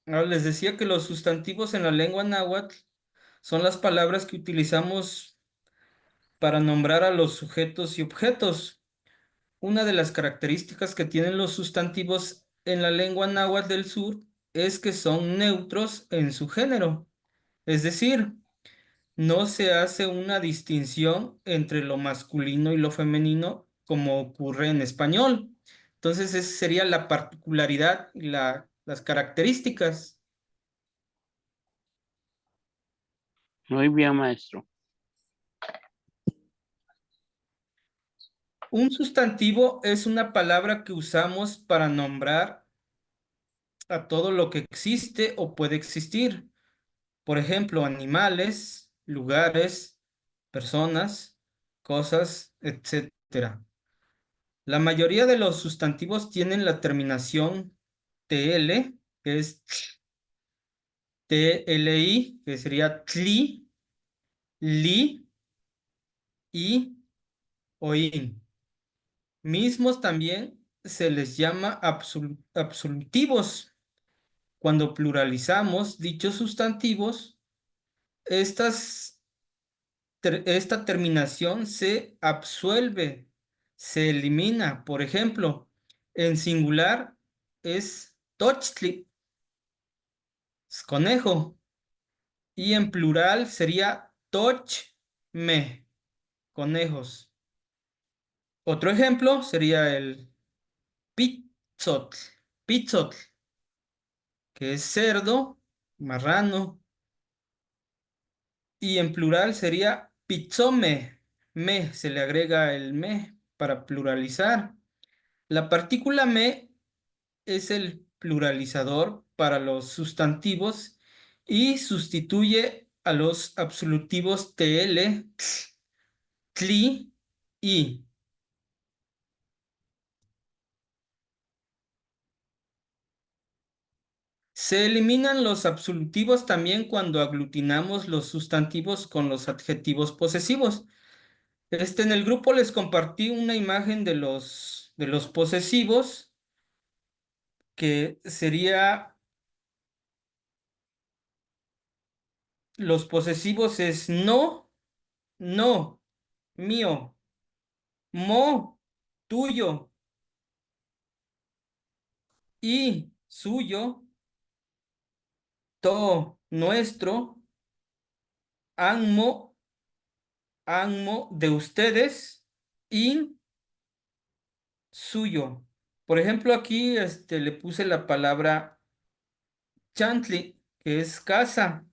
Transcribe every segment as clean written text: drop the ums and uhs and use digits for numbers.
Ahora les decía que los sustantivos en la lengua náhuatl son las palabras que utilizamos para nombrar a los sujetos y objetos. Una de las características que tienen los sustantivos en la lengua náhuatl del sur es que son neutros en su género. Es decir, no se hace una distinción entre lo masculino y lo femenino como ocurre en español. Entonces, esa sería la particularidad y las características. Muy bien, maestro. Un sustantivo es una palabra que usamos para nombrar a todo lo que existe o puede existir. Por ejemplo, animales, lugares, personas, cosas, etcétera. La mayoría de los sustantivos tienen la terminación TL, que es TLI, que sería tli, li, i o in. Mismos también se les llama absolutivos. Cuando pluralizamos dichos sustantivos, esta terminación se absuelve, se elimina. Por ejemplo, en singular es tochtli, es conejo, y en plural sería toch-me, conejos. Otro ejemplo sería el pizzotl, pizzotl, que es cerdo, marrano, y en plural sería pizzome, me, se le agrega el me para pluralizar. La partícula me es el pluralizador para los sustantivos y sustituye a los absolutivos TL, tli, y. Se eliminan los absolutivos también cuando aglutinamos los sustantivos con los adjetivos posesivos. En el grupo les compartí una imagen de los posesivos, que sería, los posesivos es no, no, mío, mo, tuyo, y, suyo, to, nuestro, anmo, anmo, de ustedes, in, suyo. Por ejemplo, aquí le puse la palabra chantli, que es casa,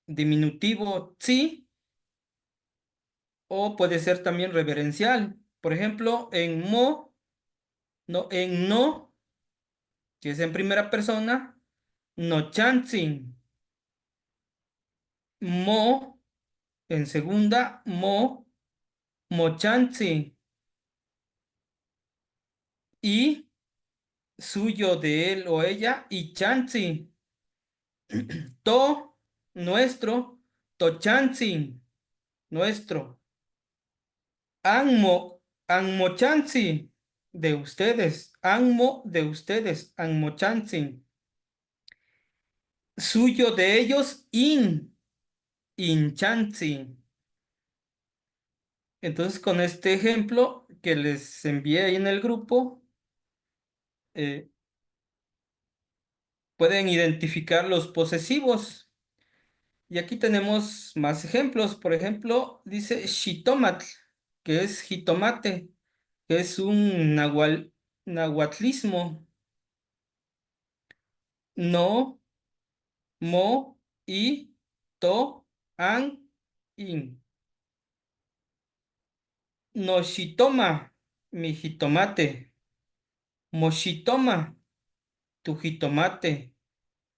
diminutivo tzi, o puede ser también reverencial. Por ejemplo, en mo, no, en no, que es en primera persona, no chantzin. Mo, en segunda, mo chantzin. Y suyo, de él o ella, y chantzin. To, nuestro, to chantzin, nuestro. Anmo, anmochansi, de ustedes. Anmo, de ustedes. Anmochansi. Suyo, de ellos. Inchansi. Entonces, con este ejemplo que les envié ahí en el grupo, eh, pueden identificar los posesivos. Y aquí tenemos más ejemplos. Por ejemplo, dice xitomatl, que es jitomate, que es un nahuatlismo. No, mo, y, to, an, in. Noshitoma, mi jitomate. Moshitoma, tu jitomate.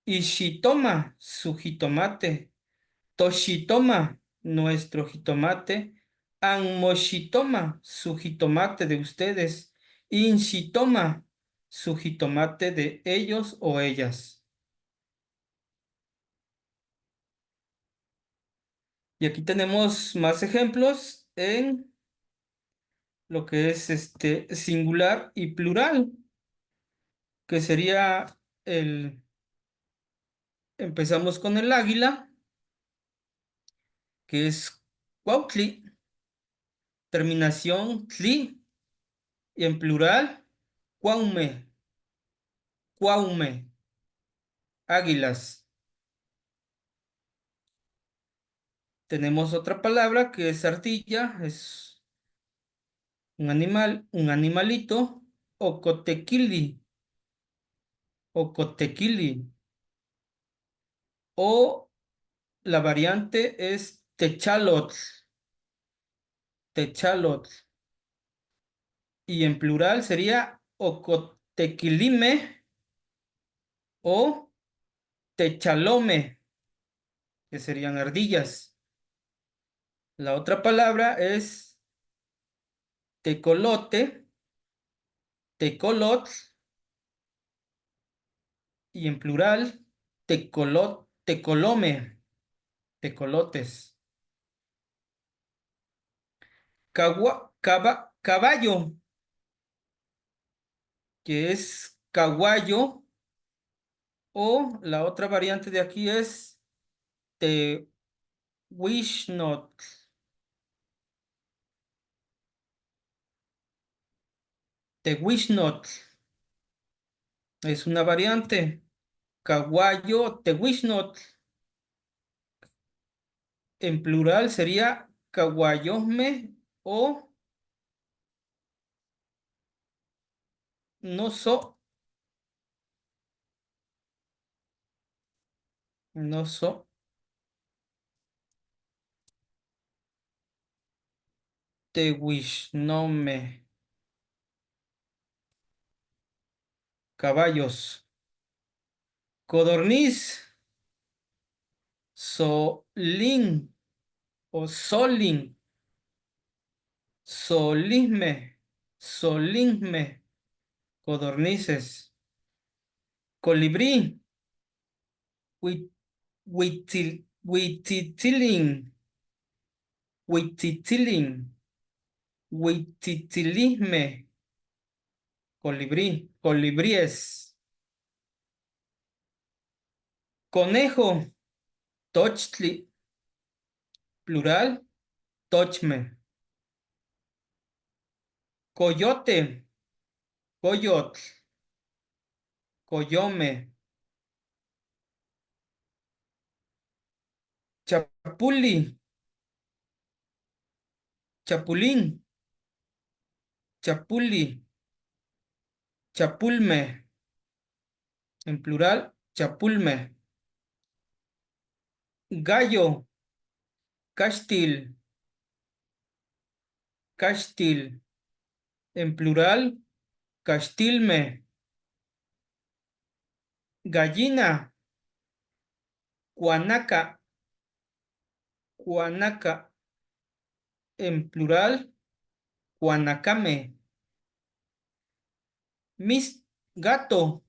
Ishitoma, su jitomate. Toshitoma, nuestro jitomate. Anmoshitoma, su jitomate de ustedes. Inshitoma, su jitomate de ellos o ellas. Y aquí tenemos más ejemplos en lo que es singular y plural, que sería Empezamos con el águila, que es cuautli, terminación tli, y en plural, cuaume, cuaume, águilas. Tenemos otra palabra que es ardilla, es un animal, un animalito, ocotequili, ocotequili. O la variante es techalotl, techalotl. Y en plural sería ocotequilime o techalome, que serían ardillas. La otra palabra es tecolote, tecolotl, y en plural tecolome, tecolotes. Caballo, que es caguayo, o la otra variante de aquí es tehuixnotl, tehuixnotl, es una variante. Caguayo, tehuixnotl, en plural sería caguayosme o no so, no so, tehuixnome, caballos. Codorniz, solín o solín, solisme, solisme, codornices. Colibrí, huititilín, huititilín, huititilisme, colibrí, colibríes. Conejo, tochtli, plural, tochme. Coyote, coyotl, coyome. Chapuli, chapulín, chapuli, chapulme, en plural, chapulme. Gallo, castil, castil, en plural, castilme. Gallina, guanaca, guanaca, en plural, guanacame. Gato,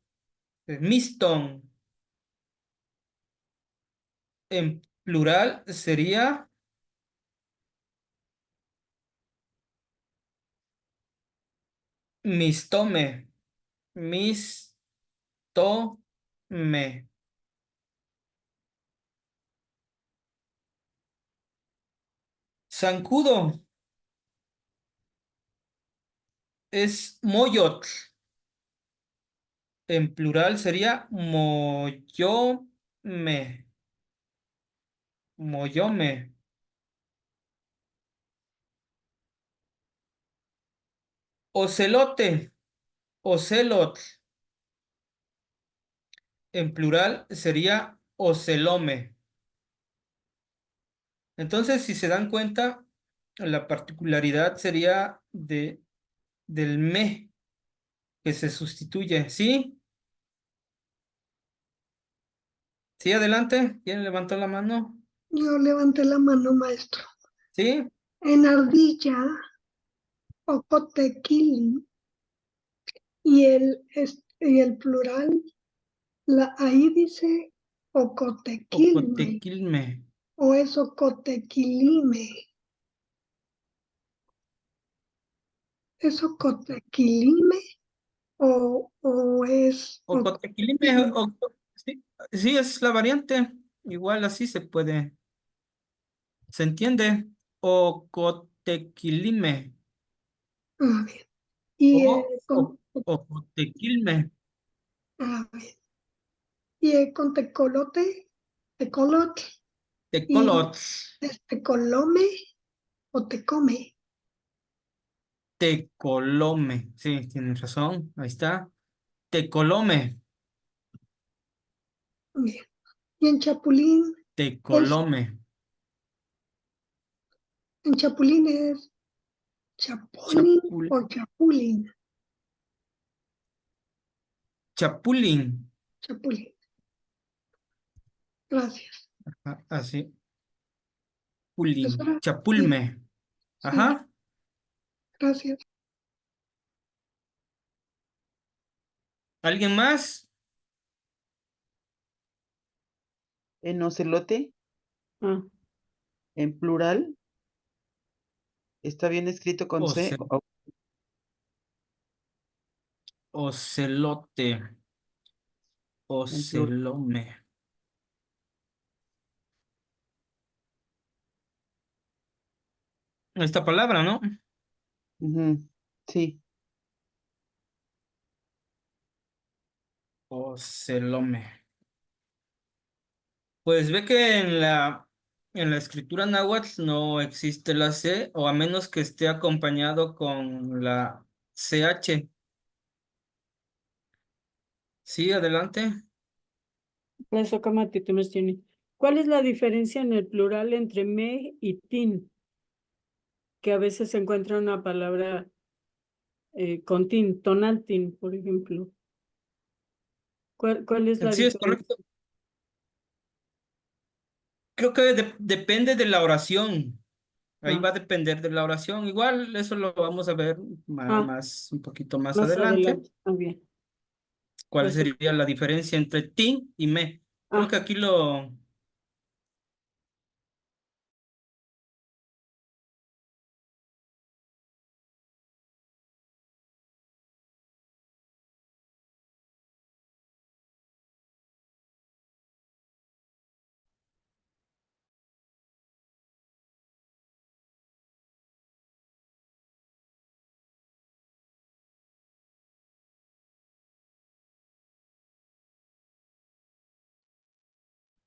miston, en plural sería mistome, mistome. Zancudo es moyotl, en plural sería moyome, moyome. Ocelote, ocelot, en plural sería ocelome. Entonces, si se dan cuenta, la particularidad sería del me que se sustituye. ¿Sí? ¿Sí? Adelante. ¿Quién levantó la mano? Yo levanté la mano, maestro. ¿Sí? En ardilla, ocotequili, y el plural, ahí dice ocotequilme, Ocotequilme. o es ocotequilime. ¿Es ocotequilime o es O cotequilime, sí, sí, es la variante. Igual así se entiende. O cotequilime. bien. Y, O cotequilme. bien. Y con tecolot y Tecolot. tecolome o tecome. Tecolome. Sí, tienes razón. Ahí está. Tecolome. Bien. Y es, Tecolome. en chapulín es chapulín Chapul, o chapulín. chapulín. Chapulín. Gracias. Así. Eso Pulín. era, sí, Chapulme. sí, Ajá. gracias. ¿Alguien más? En ocelote, Ah, en plural, está bien escrito con C. Oce- Ocelote. En plural. Ocelome. Esta palabra, ¿no? Ujú, sí. Ocelome. Pues ve que en la escritura náhuatl no existe la C, o a menos que esté acompañado con la CH. Sí, adelante. eso cámate, te me tiene. ¿Cuál es la diferencia en el plural entre me y tin? Que a veces se encuentra una palabra con tin, tonal tin, por ejemplo. ¿Cuál es la Sí, es diferencia? correcto. Creo que depende de la oración. Ahí Ah, va a depender de la oración. Igual eso lo vamos a ver ah, más, un poquito más más adelante. adelante. Ah, bien. ¿Cuál Eso. sería la diferencia entre tin y me? Creo Ah, que aquí lo...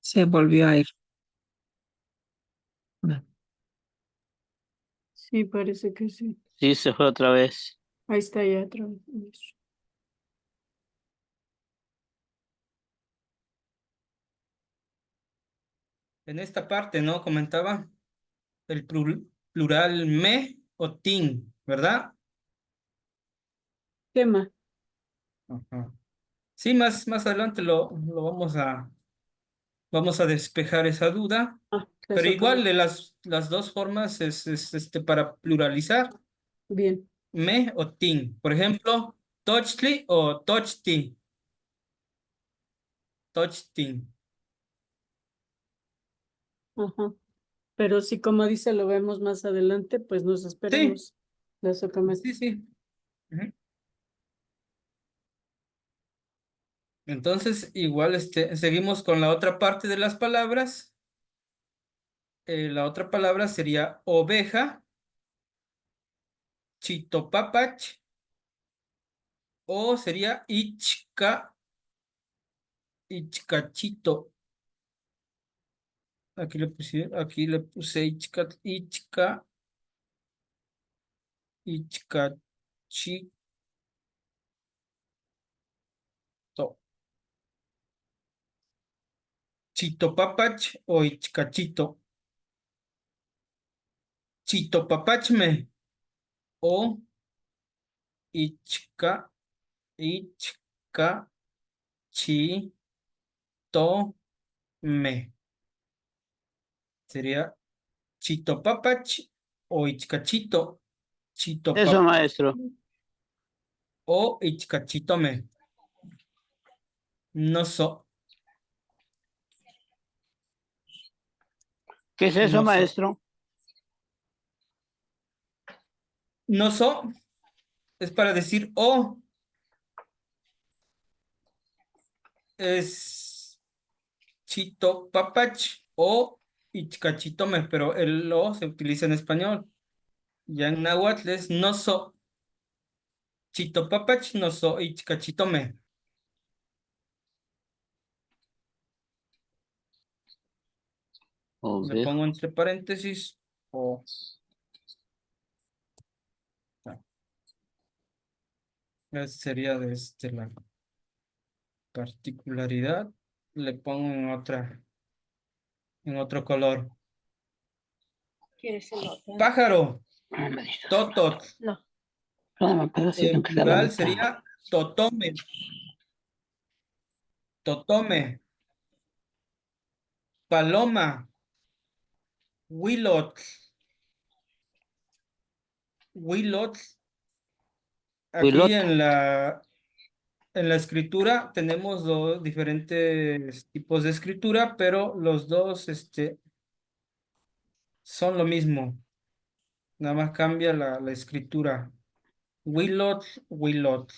Se volvió a ir. No. sí, parece que sí. sí, se fue otra vez. Ahí está ya otra vez. En esta parte, ¿no? Comentaba el plural me o tin, ¿verdad? Tema. Ajá. Sí, más adelante lo vamos a despejar esa duda, Ah, pero eso igual cámate. de las dos formas para pluralizar, Bien. me o tin. Por ejemplo, tochtli o tochti, tochtin. Ajá. Pero sí, como dice, lo vemos más adelante, pues nos Sí, esperamos. Eso cámate. sí, sí. Ujú. Entonces, igual seguimos con la otra parte de las palabras. La otra palabra sería oveja, chitopapach, o sería ichcachito. Aquí le puse ichcachito. Chitopapach o ichcachito. Chitopapachme o ichca, ichcachitome. Sería chitopapach o ichcachito. Eso, Chitopapach maestro. o ichcachitome. No so, ¿Qué es eso, no so. maestro? No so es para decir o. es chitopapach o ichcachitome, pero el lo se utiliza en español. Ya en náhuatl es no so chitopapach, no so ichcachitome. Le ver. pongo entre paréntesis o esa sería de la particularidad. Le pongo en otro color. ¿Quieres el otro? Pájaro, No me dices. totot. No. Perdón, un pedacito En que sea la plural mitad. sería totome. Totome. Paloma. Wilot. Wilot. Aquí Wilot. en la escritura tenemos dos diferentes tipos de escritura, pero los dos son lo mismo. Nada más cambia la escritura. Wilot, wilot.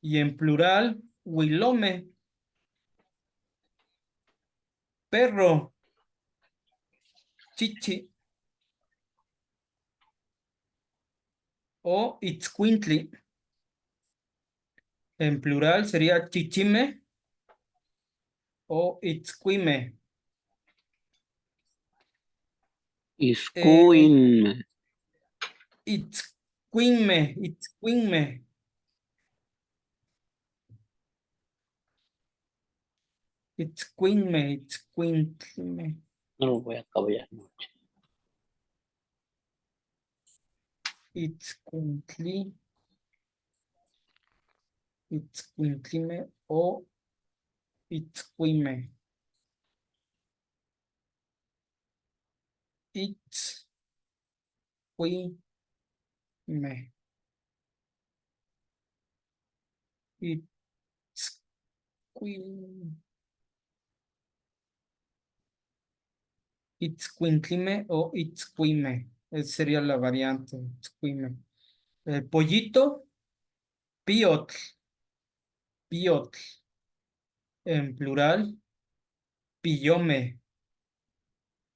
Y en plural, wilome. Perro. Chichi. O itzcuintli. En plural sería chichime o itzcuime. Iscuin. Itzcuinme, itzcuinme. Itzcuinme, itzcuinme. No lo voy a acabar mucho. Itzcuintli. Itzcuintlime o itzcuime. Itzcuime. Itzcuin. Itzcuintlime o itzcuime. Esa sería la variante. Itzcuime. El pollito, piotl. Piotl. En plural, pillome.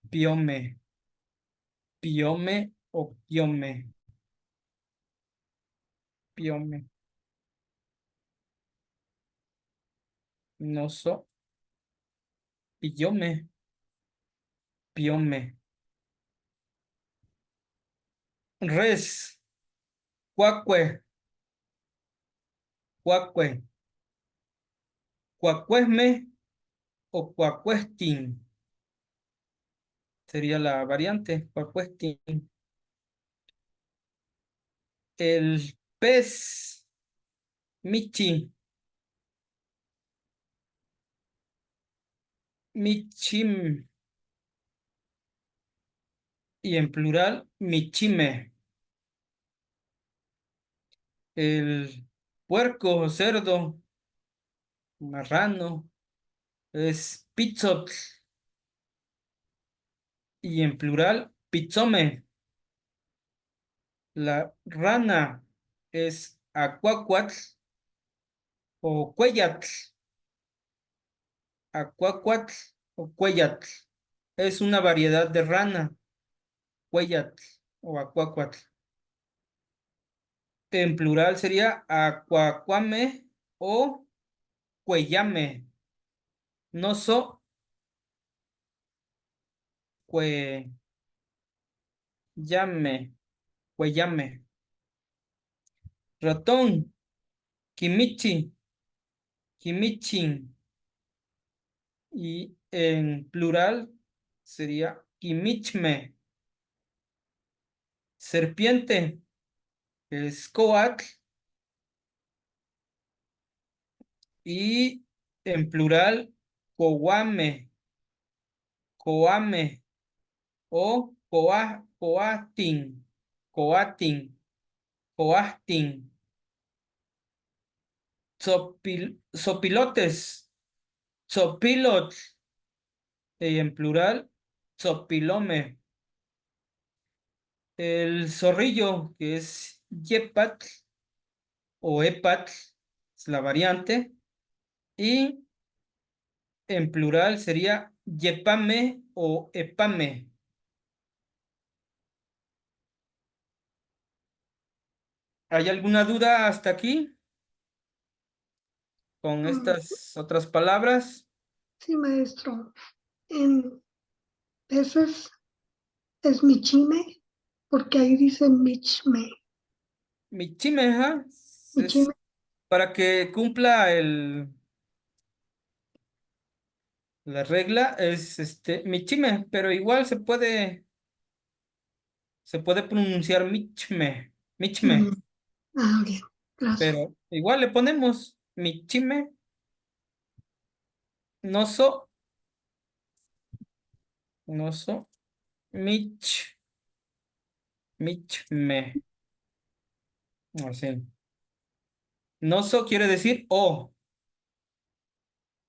Piome. Piome o piome. Piome. No so. Pillome. Piome. Res. Cuacue. Cuacue. Cuacuesme o cuacuestin. Sería la variante. Cuacuestin. El pez. Michi. Michim. Y en plural, michime. El puerco o cerdo, marrano, es pizzotl. Y en plural, pizzome. La rana es acuacuatl o cuellatl. Acuacuatl o cuellatl. Es una variedad de rana, cuellatl o acuacuatl. En plural sería acuacuame o cuellame. No so, cuellame, cuellame. Ratón, kimichi, kimichin. Y en plural sería kimichme. Serpiente es coatl. Y en plural, coame, coame o coatin, coatin, coastin. Sopilotes, sopilot. Y en plural, sopilome. El zorrillo, que es yepatl o epatl, es la variante. Y en plural sería yepame o epame. ¿Hay alguna duda hasta aquí con Mm, estas otras palabras? sí, maestro. En ese es michime, porque ahí dice michme. Michimeja es Michime. para que cumpla la regla, es michime, pero igual se puede pronunciar michme, Mm, michme, bien, gracias. pero igual le ponemos michime, noso, noso, michme, así. Noso quiere decir o,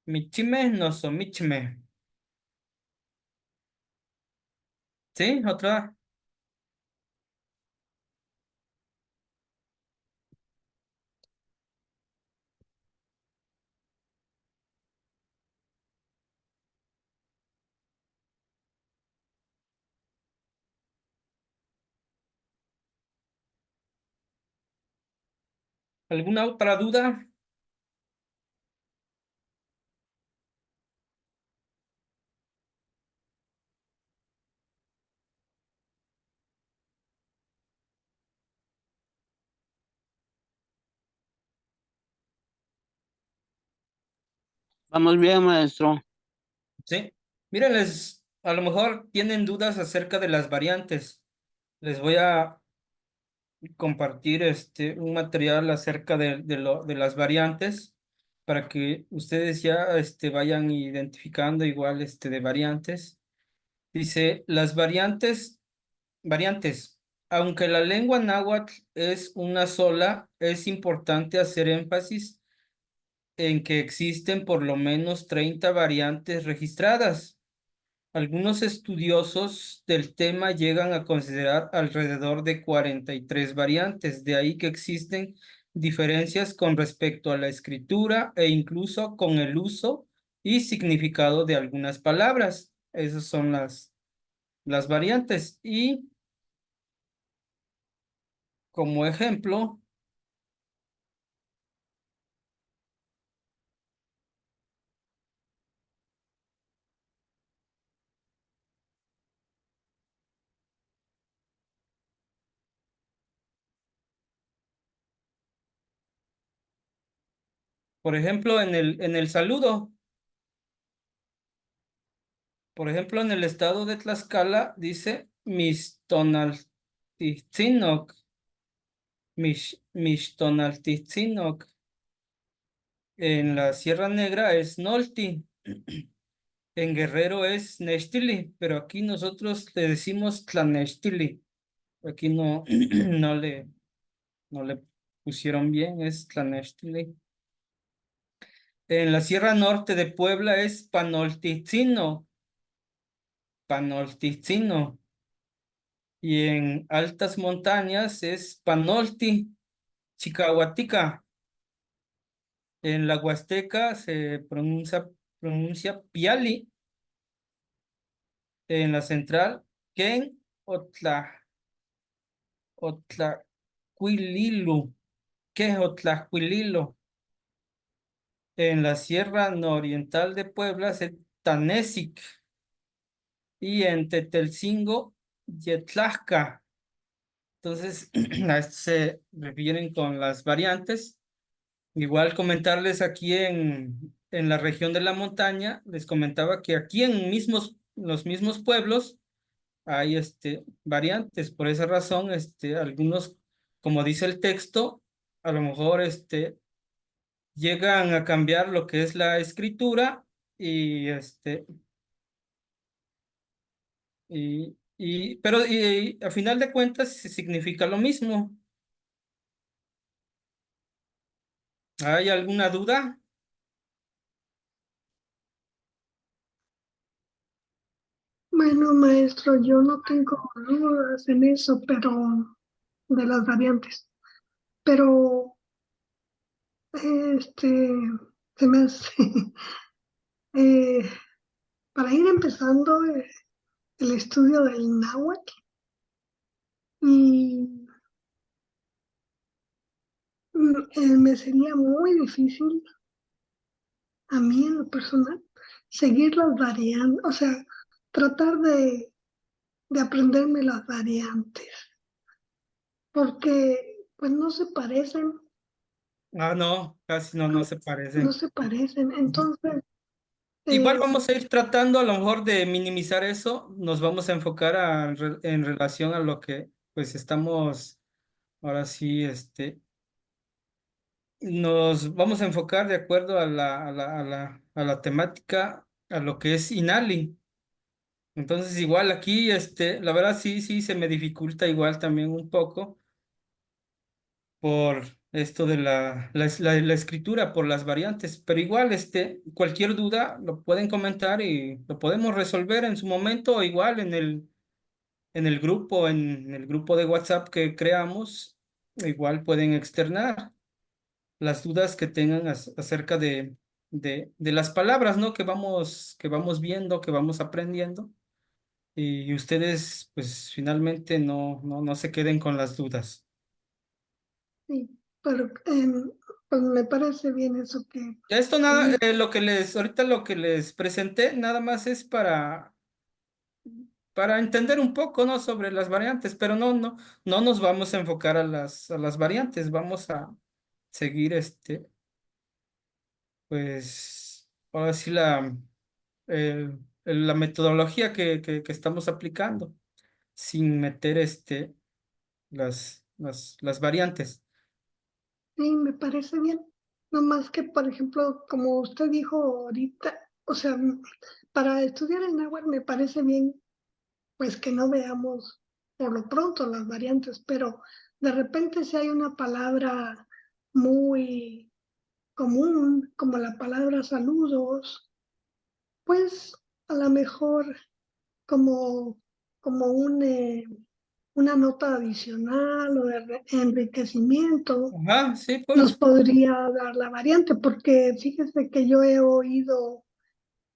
michime, noso, michme. ¿Sí? Otra. ¿Alguna otra duda? Vamos bien, maestro. Sí. Miren, a lo mejor tienen dudas acerca de las variantes. Les voy a compartir un material acerca de las variantes para que ustedes ya vayan identificando igual de variantes. Dice, las variantes. Aunque la lengua náhuatl es una sola, es importante hacer énfasis en que existen por lo menos 30 variantes registradas. Algunos estudiosos del tema llegan a considerar alrededor de 43 variantes, de ahí que existen diferencias con respecto a la escritura e incluso con el uso y significado de algunas palabras. Esas son las variantes. Y como ejemplo, en el saludo, por ejemplo, en el estado de Tlaxcala dice Mistonaltitzinok, Mistonaltitzinok. En la Sierra Negra es Nolti. En Guerrero es Nextili, pero aquí nosotros le decimos Tlanextili. Aquí no, no le pusieron bien, es Tlanextili. En la Sierra Norte de Puebla es Panoltitzino, Panoltitzino. Y en altas montañas es Panolti, Chicahuatica. En la Huasteca se pronuncia Piali. En la central, Ken Otlacuililu, que es Otlacuililo. En la Sierra Nororiental de Puebla, se Tanesic. Y en Tetelcingo, Yetlaxca. Entonces, a esto se refieren con las variantes. Igual comentarles aquí en la región de la montaña, les comentaba que aquí en los mismos pueblos hay variantes. Por esa razón, algunos, como dice el texto, a lo mejor llegan a cambiar lo que es la escritura y pero a final de cuentas sí significa lo mismo. ¿Hay alguna duda? Bueno, maestro, yo no tengo dudas en eso, pero de las variantes. Pero, se me hace Eh, para ir empezando el estudio del náhuatl y me sería muy difícil a mí en lo personal seguir las variantes, o sea, tratar de aprenderme las variantes, porque pues no se parecen, Ah, no, casi no, no se no parecen. se parecen. Ujú. Entonces, Igual eh, vamos a ir tratando a lo mejor de minimizar eso. Nos vamos a enfocar en relación a lo que pues estamos ahora sí, nos vamos a enfocar de acuerdo a la temática, a lo que es Inali. Entonces, igual aquí, la verdad sí, sí, se me dificulta igual también un poco por esto de la escritura, por las variantes, pero igual, cualquier duda lo pueden comentar y lo podemos resolver en su momento, o igual en el grupo de WhatsApp que creamos, igual pueden externar las dudas que tengan acerca de las palabras, ¿no? Que vamos viendo, que vamos aprendiendo. Y ustedes, pues finalmente no se queden con las dudas. sí, pero pues me parece bien eso que Esto nada, dices. ahorita lo que les presenté, nada más es para entender un poco, ¿no? Sobre las variantes, pero no nos vamos a enfocar a a las variantes, vamos a seguir, pues, ahora sí la metodología que estamos aplicando, sin meter, las variantes. Sí, me parece bien. No más que, por ejemplo, como usted dijo ahorita, o sea, para estudiar el náhuatl me parece bien, pues que no veamos por lo pronto las variantes, pero de repente si hay una palabra muy común, como la palabra saludos, pues a lo mejor como, como una nota adicional o de enriquecimiento Ajá, sí, nos pues. podría dar la variante, porque fíjese que yo he oído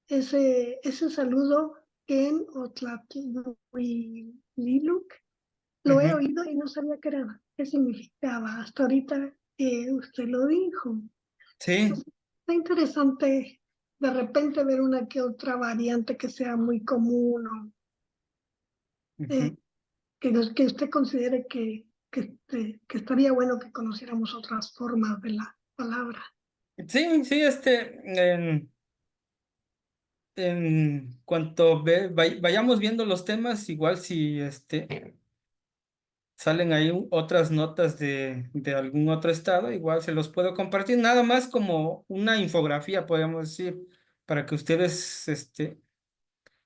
ese saludo Ken o Tlatliluk, lo he Ujú. oído y no sabía qué significaba, hasta ahorita que usted lo dijo. Sí. Está interesante de repente ver una que otra variante que sea muy común o eh, Ujú. que usted considere que estaría bueno que conociéramos otras formas de la palabra. Sí, sí, en cuanto vayamos viendo los temas, igual si salen ahí otras notas de algún otro estado, igual se los puedo compartir, nada más como una infografía, podríamos decir, para que ustedes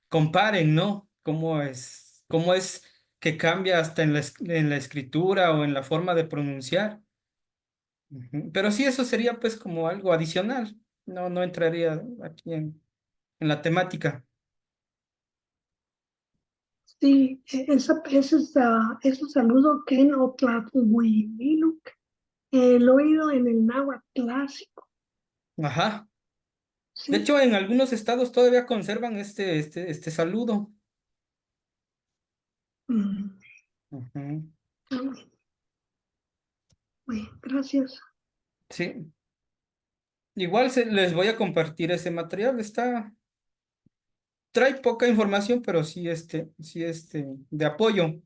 comparen, ¿no? Cómo es que cambia hasta en la escritura o en la forma de pronunciar. Ujú. Pero sí, eso sería pues como algo adicional, no entraría aquí en la temática. Sí, ese saludo Ken o Tlahuililuk, lo he oído en el náhuatl clásico, Ajá. De sí. hecho, en algunos estados todavía conservan este saludo. Mm, Ujú. ah, bueno, gracias. Sí. Igual les voy a compartir ese material. Trae poca información, pero sí, de apoyo.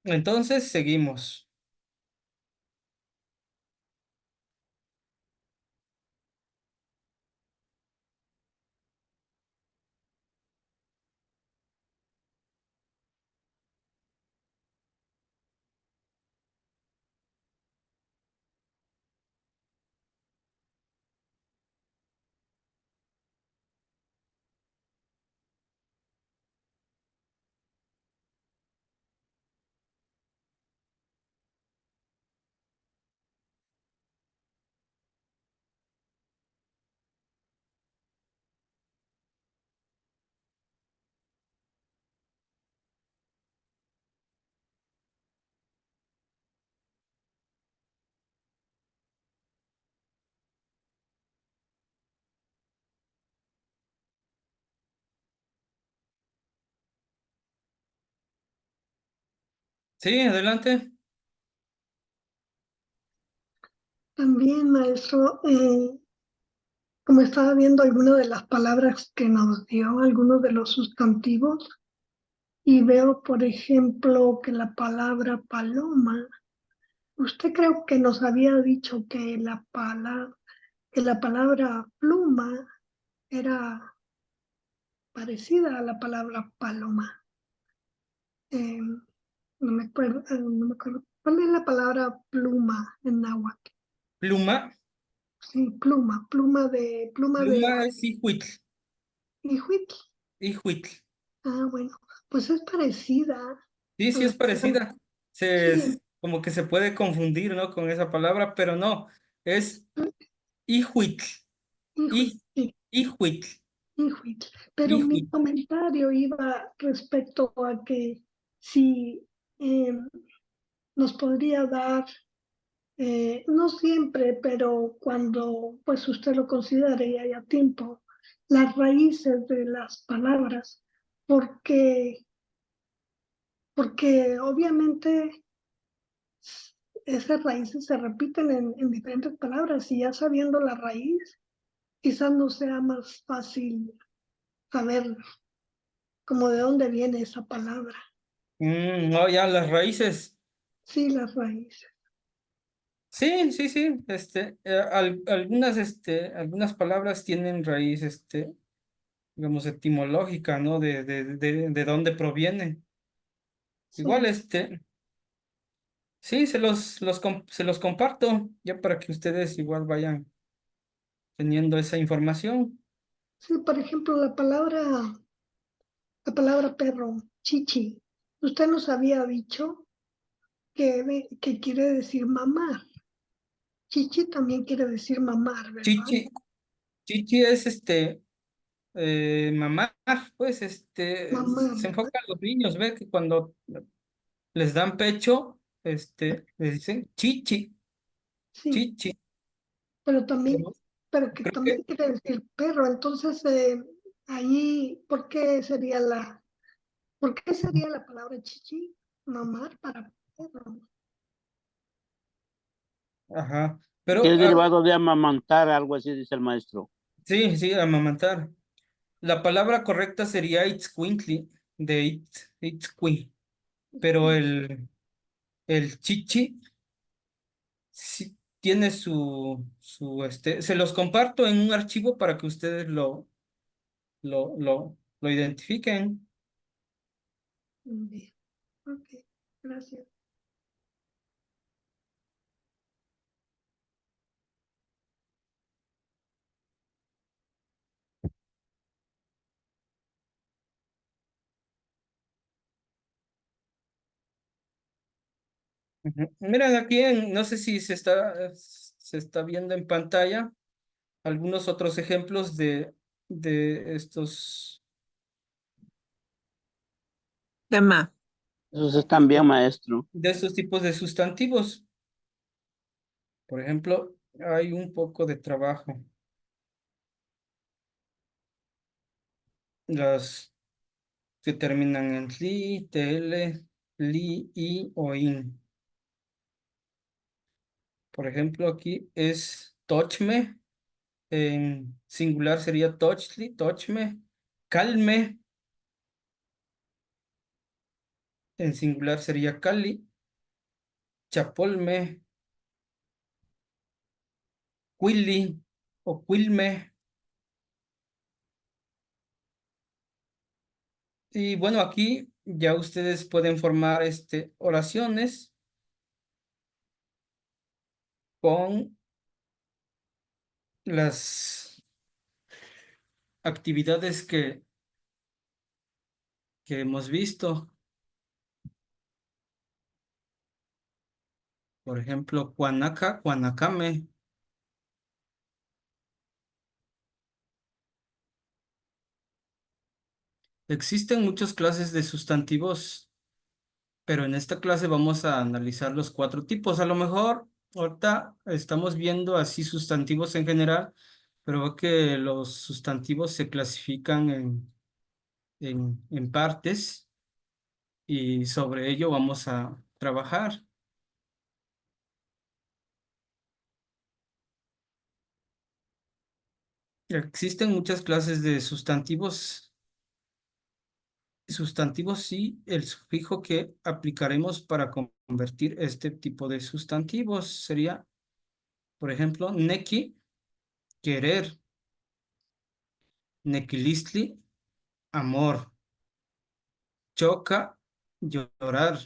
Entonces, seguimos. Sí, adelante. También, maestro, como estaba viendo algunas de las palabras que nos dio, algunos de los sustantivos, y veo, por ejemplo, que la palabra paloma, usted creo que nos había dicho que la palabra pluma era parecida a la palabra paloma. No me acuerdo, no me acuerdo. ¿Cuál es la palabra pluma en náhuatl? Pluma. Sí, pluma de Pluma es ijuitl. hijuitl. Ijuitl. Ah, bueno, pues es parecida Sí, a sí la es palabra. parecida. Sí, Como que se puede confundir, ¿no? Con esa palabra, pero no. Es ijuitl. hijuitl, I, sí, ijuitl. hijuitl. Pero mi Ijuitl. comentario iba respecto a que si eh, nos podría dar, no siempre, pero cuando pues usted lo considere y haya tiempo, las raíces de las palabras, porque, porque obviamente esas raíces se repiten en diferentes palabras y ya sabiendo la raíz, quizás no sea más fácil saber como de dónde viene esa palabra. No, ya las raíces. Sí, las raíces. Sí, sí, sí. Algunas palabras tienen raíz, digamos, etimológica, ¿no? De dónde proviene. Igual, Sí, sí, se los comparto, ya para que ustedes igual vayan teniendo esa información. sí, por ejemplo, la palabra perro, chichi. Usted nos había dicho que quiere decir mamar. Chichi también quiere decir mamar, ¿verdad? Chichi, chichi es mamar, pues Mamar, se ¿verdad? enfoca en los niños, ve que cuando les dan pecho, les dicen chichi, Sí, chichi. pero también, Pero pero que creo también que, quiere decir perro. Entonces, ahí, ¿por qué sería la palabra chichi? Mamar para perro. ajá, Que pero es derivado de amamantar, algo así dice el maestro. sí, sí, amamantar. La palabra correcta sería itzcuintli, de itzcui, pero el chichi sí tiene se los comparto en un archivo para que ustedes lo identifiquen. Bien, ok, gracias. Ujú. Miren aquí, no sé si se está viendo en pantalla algunos otros ejemplos de Tema. Esos están bien, maestro. de estos tipos de sustantivos. Por ejemplo, hay un poco de trabajo. Las que terminan en li, tl, li, i o in. Por ejemplo, aquí es touchme, en singular sería touchli, touchme, calme, en singular sería cali, chapolme, quilli o quilme. Y bueno, aquí ya ustedes pueden formar oraciones con las actividades que hemos visto. Por ejemplo, Cuanaca, Cuanacame. Existen muchas clases de sustantivos, pero en esta clase vamos a analizar los cuatro tipos. A lo mejor ahorita estamos viendo así sustantivos en general, pero veo que los sustantivos se clasifican en partes y sobre ello vamos a trabajar. Existen muchas clases de sustantivos. Sustantivos y el sufijo que aplicaremos para convertir este tipo de sustantivos sería, por ejemplo, neki, querer, nequilistli, amor, choca, llorar,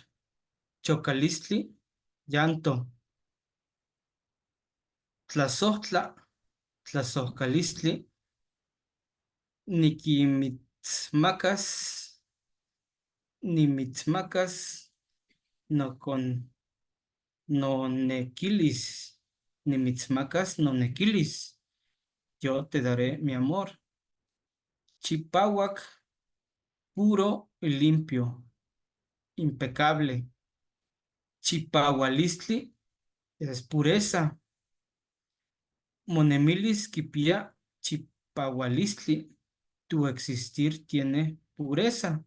chocalistli, llanto, tlazohtla, tlazojcalistli, niquimitzmacas, nimitzmacas, no con no nequilis, nimitzmacas, no nequilis, yo te daré mi amor. Chipahuac, puro y limpio, impecable. Chipahualistli es pureza. Monemilis quipia chipahualistli, tu existir tiene pureza.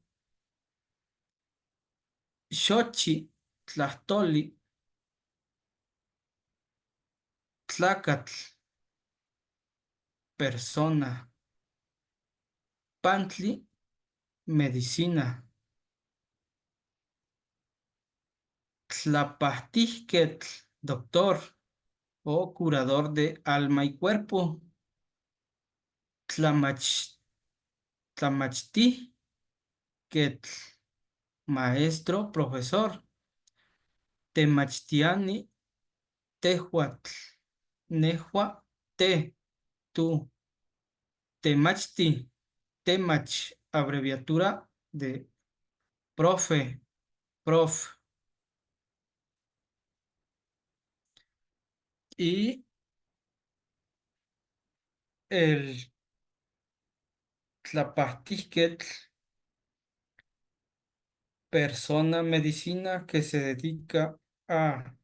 Xochi, tlastoli, tlacatl, persona. Pantli, medicina. Tlapastihquetl, doctor o curador de alma y cuerpo. Tlamach, Tlamachtihquetl, maestro, profesor. Temachtiani, tehuatl, nehua, te, tú. Temachti, temach, abreviatura de profe, prof. Y el tlapastihquetl, persona medicina que se dedica a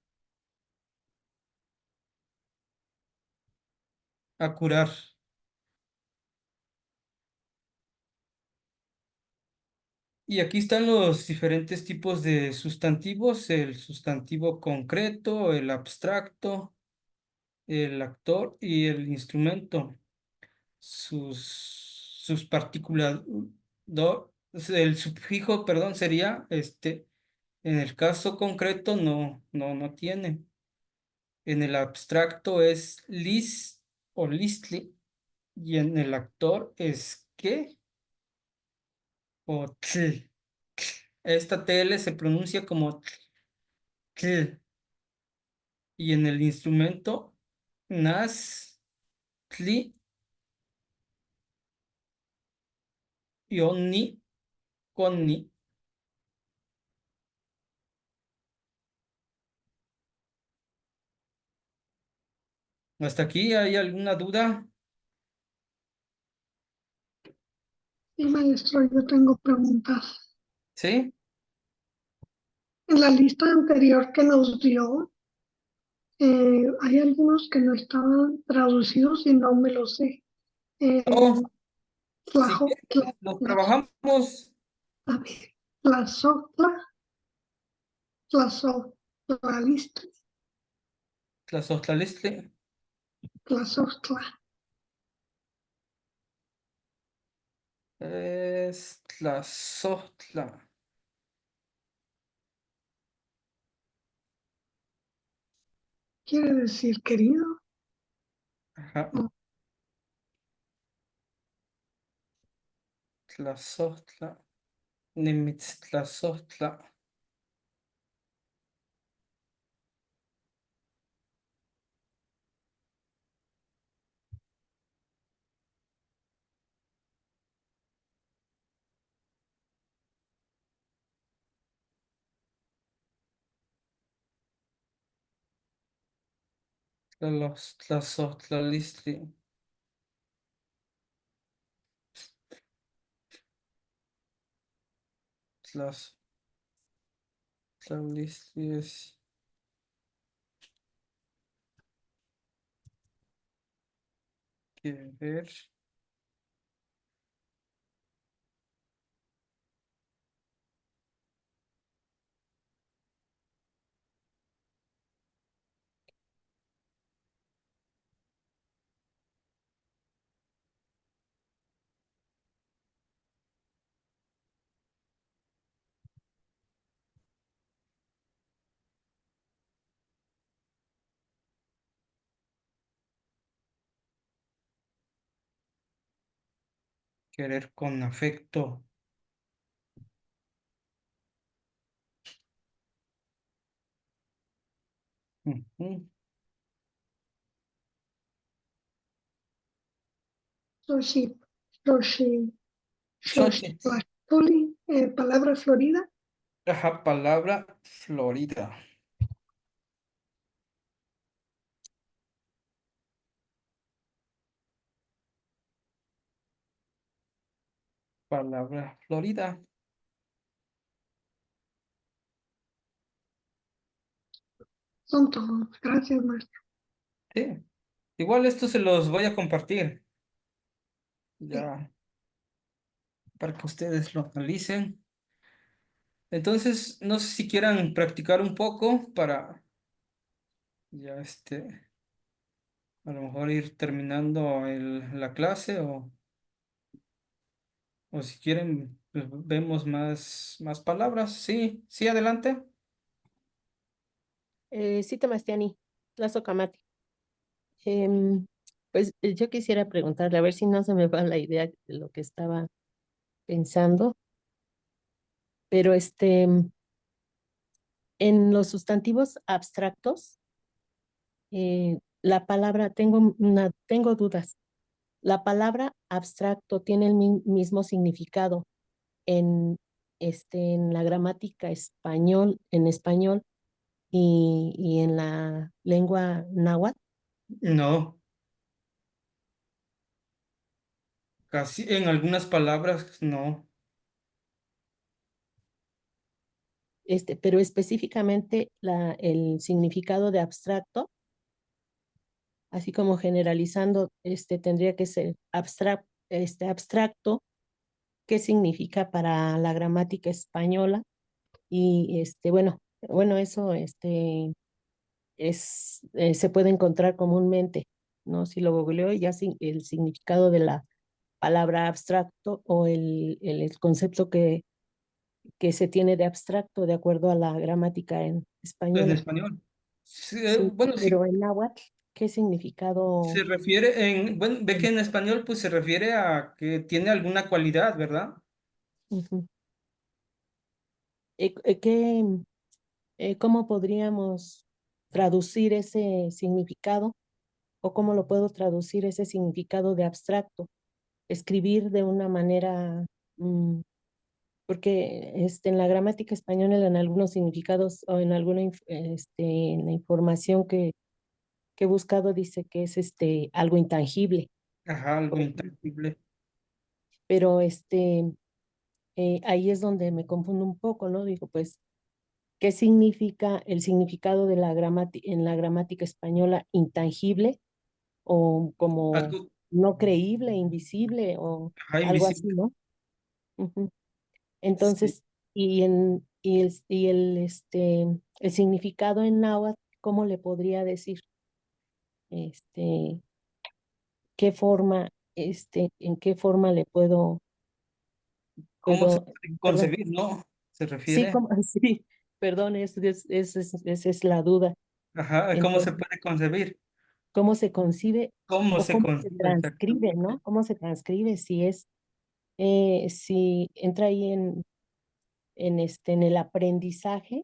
curar. Y aquí están los diferentes tipos de sustantivos, el sustantivo concreto, el abstracto, el actor y el instrumento. Sus partículas, el sufijo, perdón, sería en el caso concreto no tiene. En el abstracto es lis o listli y en el actor es que o tl. Esta TL se pronuncia como tl y en el instrumento nas, tli y onni, conni. ¿Hasta aquí hay alguna duda? Sí, maestro, yo tengo preguntas. ¿Sí? En la lista anterior que nos dio, hay algunos que no estaban traducidos y no me los sé. Oh, si Tlajo, quieres, lo trabajamos. a ver, tlazotla, tlazotlalistli, Tlazotlalistli tlazotla. es Tlazotla. Quiere decir querido. Ajá. Tlazotla. Nimitztlazotla. Tlazotlalistli. Tlazotlalistli es querer. Querer con afecto. Ujú. Xochitl, Xochitl, Xochitl. Xochitl, palabra florida. Ajá, palabra Florida. Palabra Florida. Son todos. Gracias, maestro. Sí. Igual esto se los voy a compartir. Ya, para que ustedes lo analicen. Entonces, no sé si quieran practicar un poco para ya a lo mejor ir terminando la clase o si quieren, pues, vemos más palabras. Sí, sí, adelante. Sí, Tomastiani, Lazo Camati. Pues yo quisiera preguntarle, a ver si no se me va la idea de lo que estaba pensando, pero en los sustantivos abstractos, la palabra, tengo dudas. La palabra abstracto tiene el mismo significado en la gramática en español y en la lengua náhuatl. No, casi en algunas palabras no. Pero específicamente el significado de abstracto, así como generalizando, tendría que ser abstracto, qué significa para la gramática española y bueno, eso se puede encontrar comúnmente, ¿no? Si lo googleo ya el significado de la palabra abstracto o el concepto que se tiene de abstracto de acuerdo a la gramática en En española. español. Sí, Sí, bueno, sí, pero en náhuatl, ¿qué significado? se refiere bueno, ve que en español pues se refiere a que tiene alguna cualidad, ¿verdad? Ujú. ¿Cómo podríamos traducir ese significado o cómo lo puedo traducir ese significado de abstracto? Escribir de una manera, porque en la gramática española, en algunos significados o en en la información que he buscado dice que es algo intangible, Ajá, algo intangible. pero ahí es donde me confundo un poco, ¿no? Digo, pues, ¿qué significa el significado de en la gramática española intangible o como Algo, no creíble, invisible o ajá, algo así, invisible. ¿no? Ujú. Sí. Entonces, el significado en náhuatl, ¿cómo le podría decir? Este, ¿En qué forma le ¿Cómo se puedo, puede perdón, concebir, no? Se sí, refiere. sí, perdón, esa es la duda. Ajá, ¿cómo se Entonces, puede concebir? ¿cómo se concibe ¿Cómo o se cómo se concibe transcribe, ¿no? exactamente? ¿Cómo se transcribe? Si entra ahí en el aprendizaje,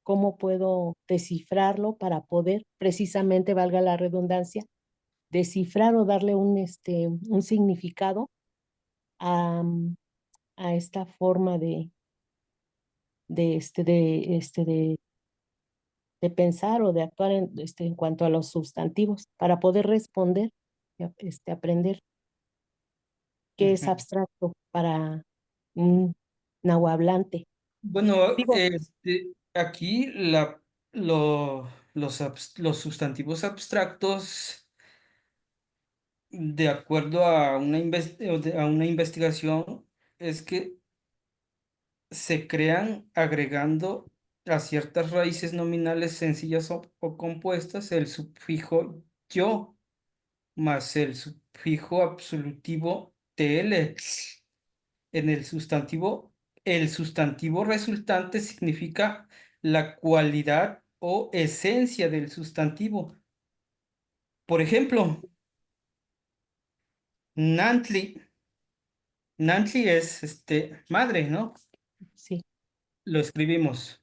cómo puedo descifrarlo para poder, precisamente, valga la redundancia, descifrar o darle un significado a, a esta forma de, este, de, este, de pensar o de actuar en cuanto a los sustantivos, para poder responder, aprender qué es Ujú. abstracto para un nahuablante. Bueno, Digo, aquí los sustantivos abstractos, de acuerdo a a una investigación, es que se crean agregando a ciertas raíces nominales sencillas o compuestas el sufijo yo más el sufijo absolutivo tl. En el sustantivo resultante significa la cualidad o esencia del sustantivo. Por ejemplo, Nantli. Nantli es madre, ¿no? Sí. Lo escribimos.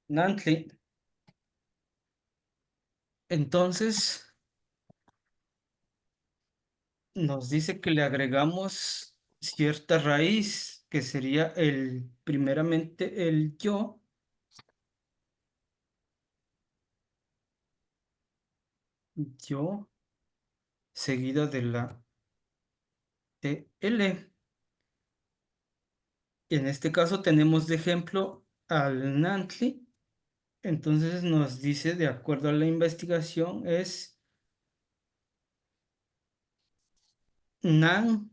Nantli. Entonces, nos dice que le agregamos cierta raíz, que sería primeramente el yo, seguida de la TL. Y en este caso tenemos de ejemplo al Nantli. Entonces nos dice, de acuerdo a la investigación, es Nan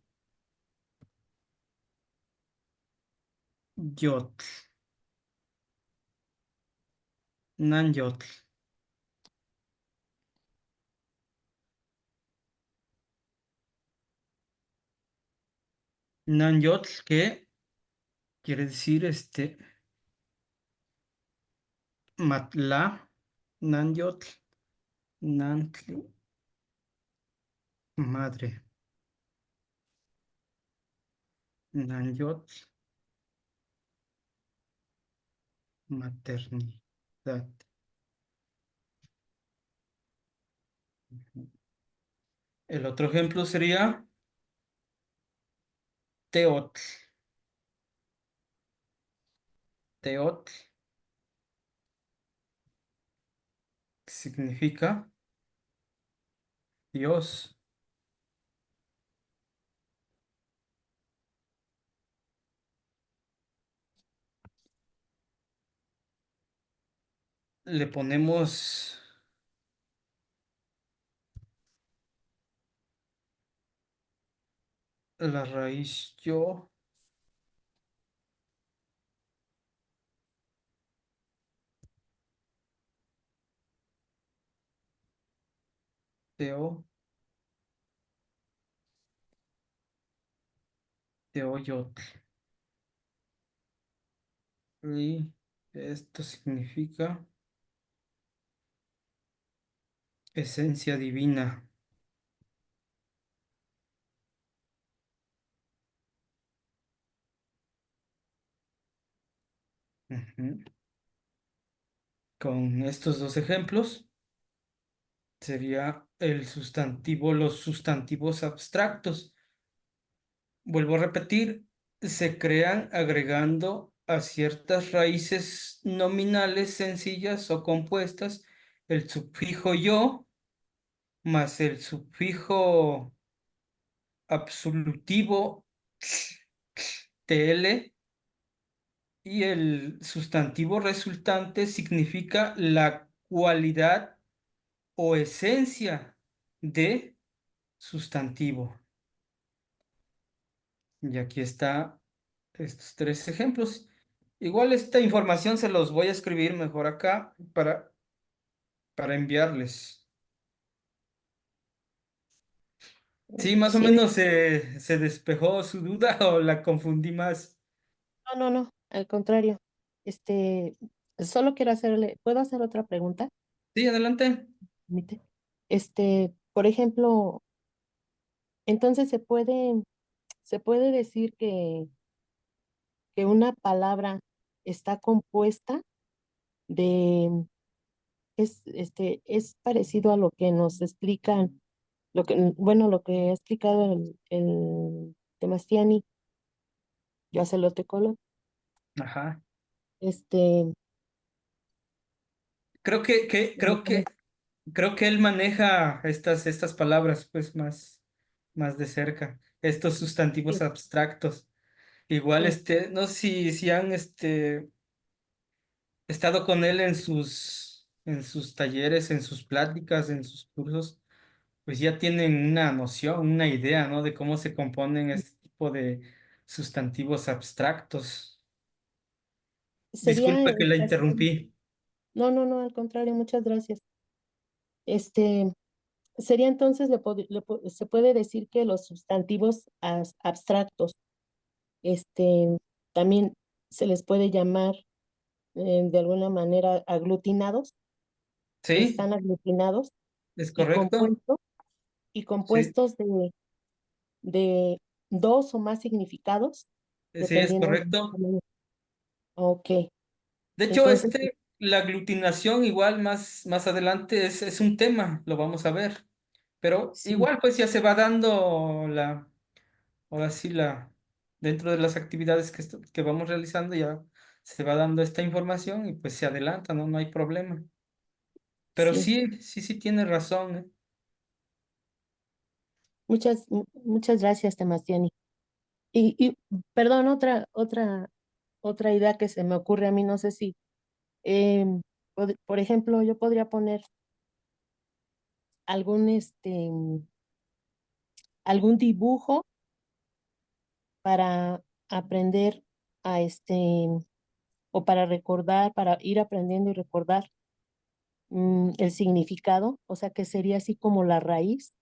Yotl. Nan Yotl. Nan Yotl, que quiere decir Matla, Nan Yotl, Nantli, madre. Nan Yotl, maternidad. El otro ejemplo sería Teotl. Teotl significa Dios. Le ponemos la raíz yo, teo, teoyotl. Y esto significa esencia divina. Ujú. Con estos dos ejemplos sería el sustantivo, los sustantivos abstractos. Vuelvo a repetir, se crean agregando a ciertas raíces nominales sencillas o compuestas el sufijo yo más el sufijo absolutivo tl, y el sustantivo resultante significa la cualidad o esencia de sustantivo. Y aquí está estos tres ejemplos. Igual esta información se los voy a escribir mejor acá para enviarles. Sí, más o Sí, menos se despejó su duda o la confundí más. no, al contrario. Este, solo quiero hacerle, ¿puedo hacer otra pregunta? Sí, adelante. Permite. Por ejemplo, entonces se puede decir que una palabra está compuesta de, es parecido a lo que nos explican, bueno, lo que ha explicado el Temastiani, Yoacelote Colon. Ajá. Este, Creo que él maneja estas palabras pues más de cerca, estos sustantivos sí, abstractos. Igual sí. no sé si han estado con él en sus talleres, en sus pláticas, en sus cursos, pues ya tienen una noción, una idea, ¿no? De cómo se componen este tipo de sustantivos abstractos. Sería, Disculpe que la interrumpí. no, al contrario, muchas gracias. Este, sería entonces, se puede decir que los sustantivos abstractos este, también se les puede llamar de alguna manera aglutinados, que Sí, están aglutinados es y correcto. Sí, compuestos de dos o más significados, sí, es dependiendo del correcto. tamaño. Ok, De hecho, entonces, la aglutinación igual más adelante es un tema, lo vamos a ver. Pero sí, igual pues ya se va dando ahora sí dentro de las actividades que vamos realizando ya se va dando esta información y pues se adelanta, ¿no? No hay problema. Pero sí. sí tiene razón, ¿eh? Muchas gracias, Temastiani. Y perdón, otra idea que se me ocurre a mí, no sé si, por ejemplo, yo podría poner algún, algún dibujo para aprender a o para recordar, para ir aprendiendo y recordar el significado, o sea que sería así como la raíz.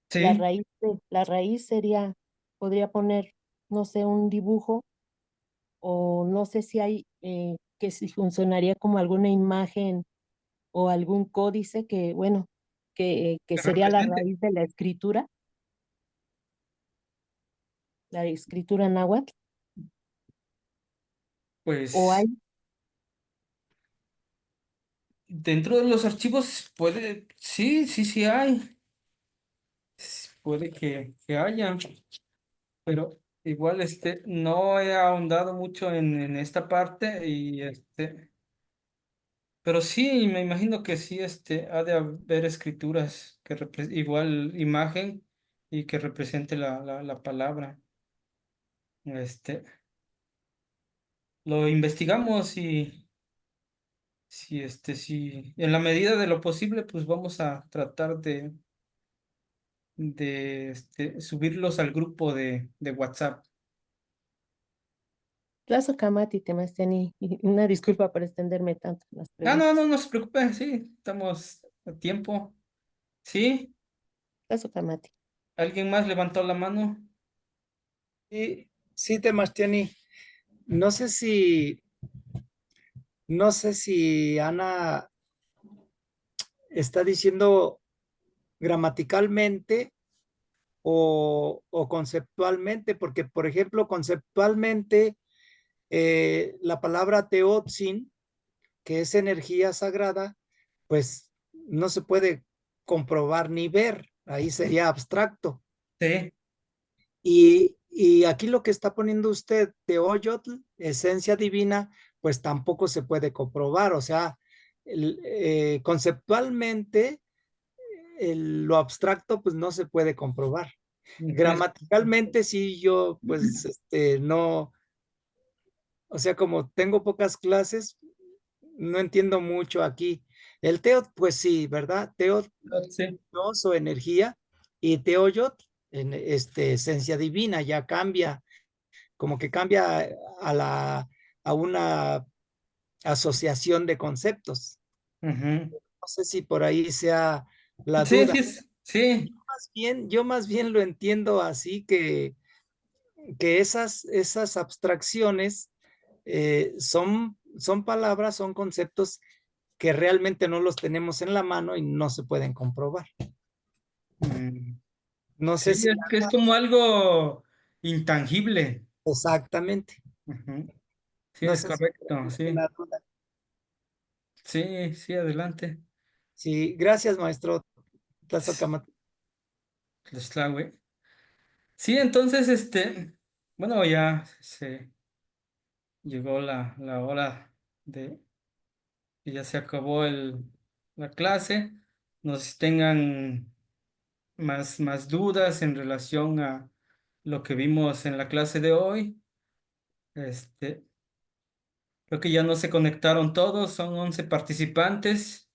Sí, La raíz sería, podría poner, no sé, un dibujo o no sé si hay, que si funcionaría como alguna imagen o algún códice que, bueno, que que sería la represente. raíz de la escritura náhuatl, o hay, Pues dentro de los archivos puede, sí hay. Puede que haya, pero igual no he ahondado mucho en esta parte y pero sí, me imagino que sí ha de haber escrituras igual imagen y que represente la palabra. Este, lo investigamos y si en la medida de lo posible, pues vamos a tratar de subirlos al grupo de WhatsApp. Tlazo Camati, Temasteni, y una disculpa por extenderme tanto en las Ah, no, no, preguntas. no se preocupe, sí, estamos a tiempo. ¿Sí? Tlazo Camati. ¿Alguien más levantó la mano? Sí, sí, Temastiani. No sé si, no sé si Ana está diciendo gramaticalmente o conceptualmente, porque, por ejemplo, conceptualmente, la palabra teotzin, que es energía sagrada, pues no se puede comprobar ni ver, ahí sería abstracto. Sí. Y aquí lo que está poniendo usted, Teoyotl, esencia divina, pues tampoco se puede comprobar. O sea, conceptualmente, lo abstracto, pues no se puede comprobar. Es- Gramaticalmente, sí, yo, pues, no, o sea, como tengo pocas clases, no entiendo mucho aquí. El Teo, pues sí, ¿verdad? Teo, sí. o energía, y Teoyot, esencia divina, ya cambia como que cambia a una asociación de conceptos. Ujú. No sé si por ahí sea la Sí, duda. sí, sí. Yo más bien lo entiendo así que esas abstracciones son palabras, son conceptos que realmente no los tenemos en la mano y no se pueden comprobar. Mm, No sí, sé si es que es como algo intangible. exactamente. Ujú. Sí, No es sé si correcto, es sí. la duda. Sí, adelante. Sí, gracias, maestro Tlazocamati. Tlaxtlahui. Sí, entonces, bueno, ya se llegó la hora de que ya se acabó la clase. No sé si tengan más dudas en relación a lo que vimos en la clase de hoy. Este, Creo que ya no se conectaron todos, son 11 participantes.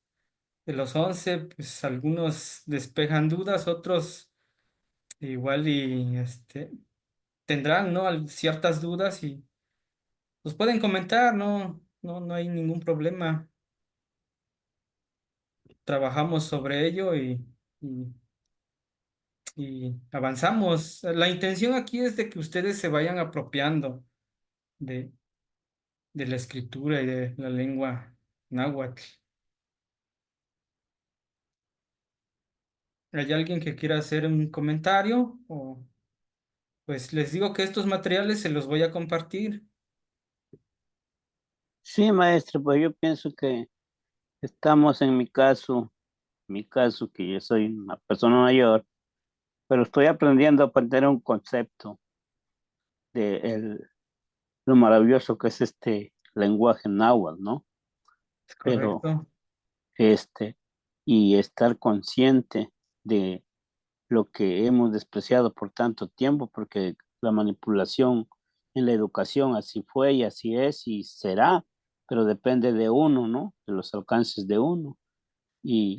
De los 11 pues algunos despejan dudas, otros igual y tendrán, ¿no? Ciertas dudas y los pueden comentar, no hay ningún problema. Trabajamos sobre ello y y avanzamos. La intención aquí es de que ustedes se vayan apropiando de, de la escritura y de la lengua náhuatl. ¿Hay alguien que quiera hacer un comentario? O pues les digo que estos materiales se los voy a compartir. Sí, maestro, pues yo pienso que estamos en mi caso que yo soy una persona mayor, pero estoy aprendiendo a aprender un concepto de lo maravilloso que es este lenguaje náhuatl, ¿no? ¿Es Pero correcto? y estar consciente de lo que hemos despreciado por tanto tiempo, porque la manipulación en la educación así fue y así es y será, pero depende de uno, ¿no? De los alcances de uno. Y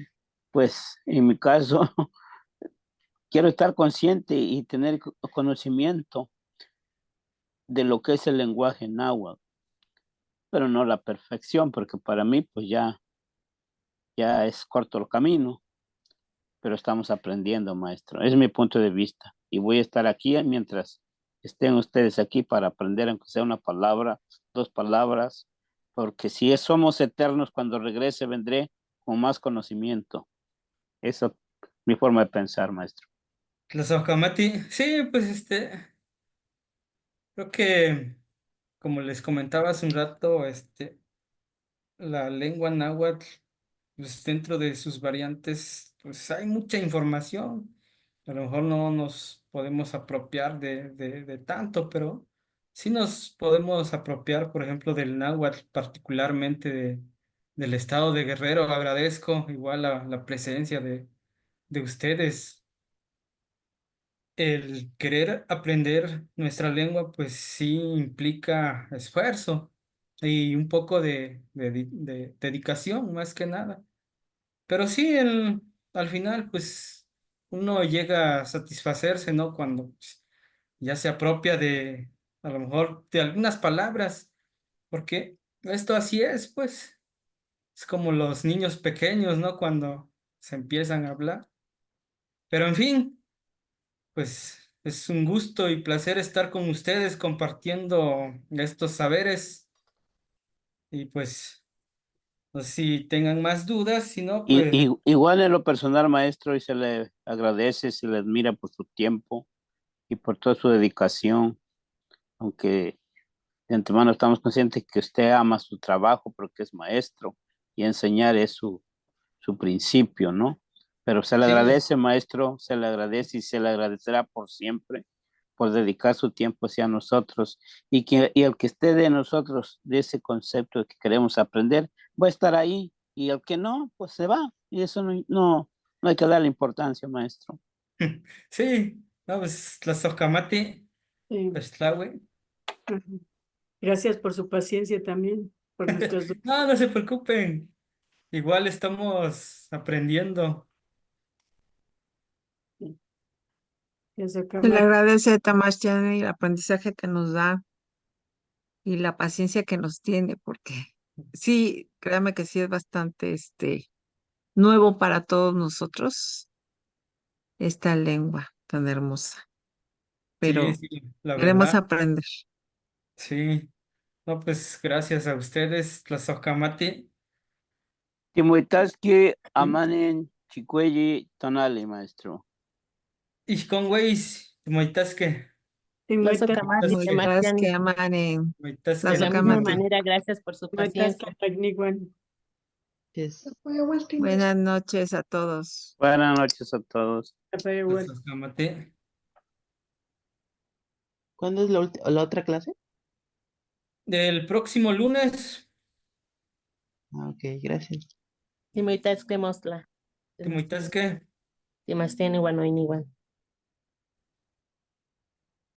pues en mi caso, quiero estar consciente y tener conocimiento de lo que es el lenguaje náhuatl, pero no la perfección, porque para mí pues ya es corto el camino, pero estamos aprendiendo, maestro. Es mi punto de vista y voy a estar aquí mientras estén ustedes aquí para aprender, aunque sea una palabra, dos palabras, porque si somos eternos, cuando regrese vendré con más conocimiento. Esa es mi forma de pensar, maestro. Tlazocamati, sí, pues creo que como les comentaba hace un rato, la lengua náhuatl, pues dentro de sus variantes, pues hay mucha información. A lo mejor no nos podemos apropiar de tanto, pero sí nos podemos apropiar, por ejemplo, del náhuatl, particularmente del estado de Guerrero. Agradezco igual la presencia de ustedes. El querer aprender nuestra lengua, pues sí implica esfuerzo y un poco de dedicación, más que nada. Pero sí, al final, pues uno llega a satisfacerse, ¿no? Cuando pues, ya se apropia a lo mejor, de algunas palabras, porque esto así es, pues, es como los niños pequeños, ¿no? Cuando se empiezan a hablar. Pero en fin. Pues es un gusto y placer estar con ustedes compartiendo estos saberes y pues no sé si tengan más dudas, si no, pues Igual en lo personal, maestro, y se le agradece, se le admira por su tiempo y por toda su dedicación, aunque de antemano estamos conscientes que usted ama su trabajo porque es maestro y enseñar es su principio, ¿no? Pero se le sí, agradece, maestro, se le agradece y se le agradecerá por siempre por dedicar su tiempo hacia nosotros y el que esté de nosotros de ese concepto que queremos aprender va a estar ahí y el que no, pues se va y eso no hay que darle importancia, maestro. sí, no, pues la socamate, Sí. pues la güey. Ajá. Gracias por su paciencia también, por nuestras dudas. No, no se preocupen, igual estamos aprendiendo. Se le Tlazocamati. agradece, Tamastiano, el aprendizaje que nos da y la paciencia que nos tiene, porque sí, créame que sí es bastante nuevo para todos nosotros esta lengua tan hermosa, Sí, pero sí, la queremos verdad, aprender. sí. No, pues gracias a ustedes, la socamate. Timuitaski amanen chicuelli tonali, maestro. Y con güeyes, moitasque, Tlazocamati, Muy gracias que Temastiani. aman en De moitasque, la misma Tlazocamati. manera, gracias por su paciencia. Yes. Buenas noches a todos. Buenas noches a todos. la socamate. ¿Cuándo es la otra clase? Del próximo lunes, Ah, ok, gracias. Timoitasque mostla. moitasque. Timastiani, igual, no hay igual.